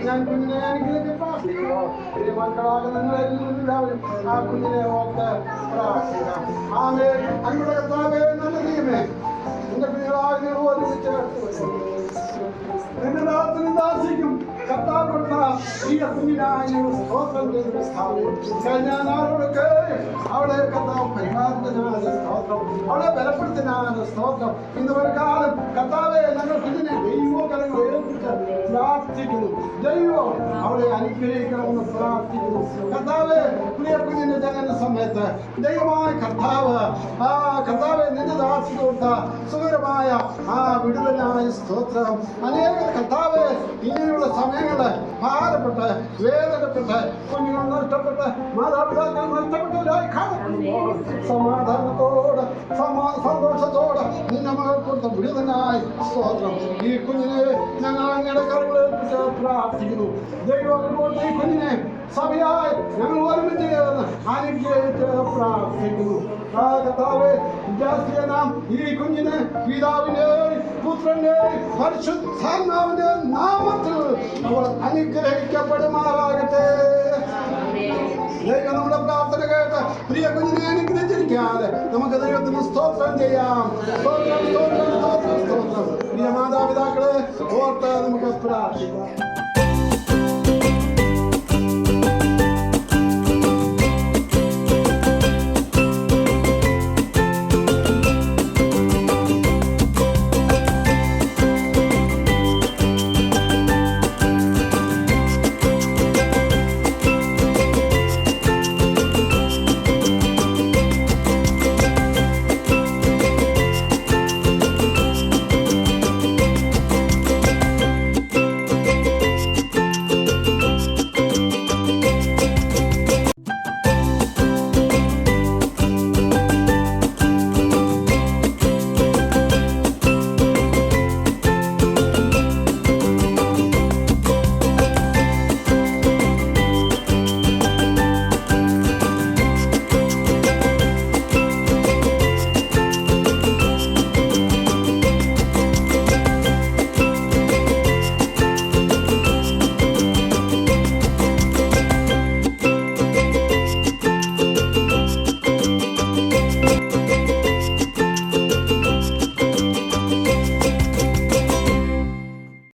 ഞാൻ കുഞ്ഞിനെ അനുഗ്രഹിച്ച് പ്രാർത്ഥിക്കുന്നു. മക്കളാകുന്ന നിങ്ങളെല്ലാവരും ആ കുഞ്ഞിനെ ഓർത്ത് പ്രാർത്ഥിക്കാം. ആമേൻ. അങ്ങയുടെ കർത്താവേ, നല്ല ദൈവമേ, നിന്റെ കുഞ്ഞുങ്ങളാകുന്ന ഒരുമിച്ച് നിന്റെ ദാസനും ദാസിക്കും കർത്താവ് കൊടുത്ത ഈ കുഞ്ഞിനായി സ്തോത്രം ചെയ്ത് കഴിഞ്ഞ നാളോടൊക്കെ അവിടെ കർത്താവ് പരിഹാരത്തിനാണ് സ്തോത്രം, അവിടെ ബലപ്പെടുത്തിനാണ് സ്തോത്രം. ഇന്ന് ഒരു കാലം കർത്താവെ ഞങ്ങൾ കുഞ്ഞിനെ ദൈവകരങ്ങൾ ഏൽപ്പിച്ച് പ്രാർത്ഥിക്കുന്നു. ദൈവം അവിടെ അനുഗ്രഹിക്കണമെന്ന് പ്രാർത്ഥിക്കുന്നു. കർത്താവെ, പ്രിയ കുഞ്ഞിന്റെ ജനന സമയത്ത് ദൈവമായ കർത്താവ് കർത്താവെ നിന്റെ ദാസി കൊടുത്ത സുഖകരമായ വിടുതലായ സ്തോത്രം. അനേക കർത്താവെ ഇങ്ങനെയുള്ള സമയങ്ങള് ഭാരപ്പെട്ട് വേദനപ്പെട്ട് കുഞ്ഞുങ്ങൾ നഷ്ടപ്പെട്ട് മാതാപിതാക്കൾ നഷ്ടപ്പെട്ടവരായി കാണപ്പെടുമ്പോൾ സമാധാനത്തോടെ സന്തോഷത്തോടെ നിന്റെ മകൾ കൊടുത്ത വിടുതലായി സ്തോത്രം. ഈ കുഞ്ഞിനെ ഞങ്ങൾ അങ്ങയുടെ കരങ്ങളേൽപ്പിച്ച് പ്രാർത്ഥിക്കുന്നു. ദൈവം കൊടുത്ത ഈ കുഞ്ഞിനെ സഭയായി ഞങ്ങൾ ഒരുമിച്ച് അനുഗ്രഹിച്ച് പ്രാർത്ഥിക്കുന്നു. കർത്താവേ, നാം ഈ കുഞ്ഞിനെ പിതാവിന്റെയും പുത്രന്റെയും പരിശുദ്ധാത്മാവിന്റെ നാമത്തിൽ അവർ അനുഗ്രഹിക്കപ്പെടുമാറാകട്ടെ. ദൈവം നമ്മുടെ പ്രാർത്ഥന കേട്ട് പ്രിയ കുഞ്ഞിനെ അനുഗ്രഹിച്ചിരിക്കാതെ നമുക്ക് ദൈവത്തിന് സ്തോത്രം ചെയ്യാം. സ്തോത്രം, സ്തോത്രം, സ്തോത്രം, സ്തോത്രം. പ്രിയ മാതാപിതാക്കളെ ഓർത്ത് നമുക്ക് പ്രാർത്ഥിക്കാം.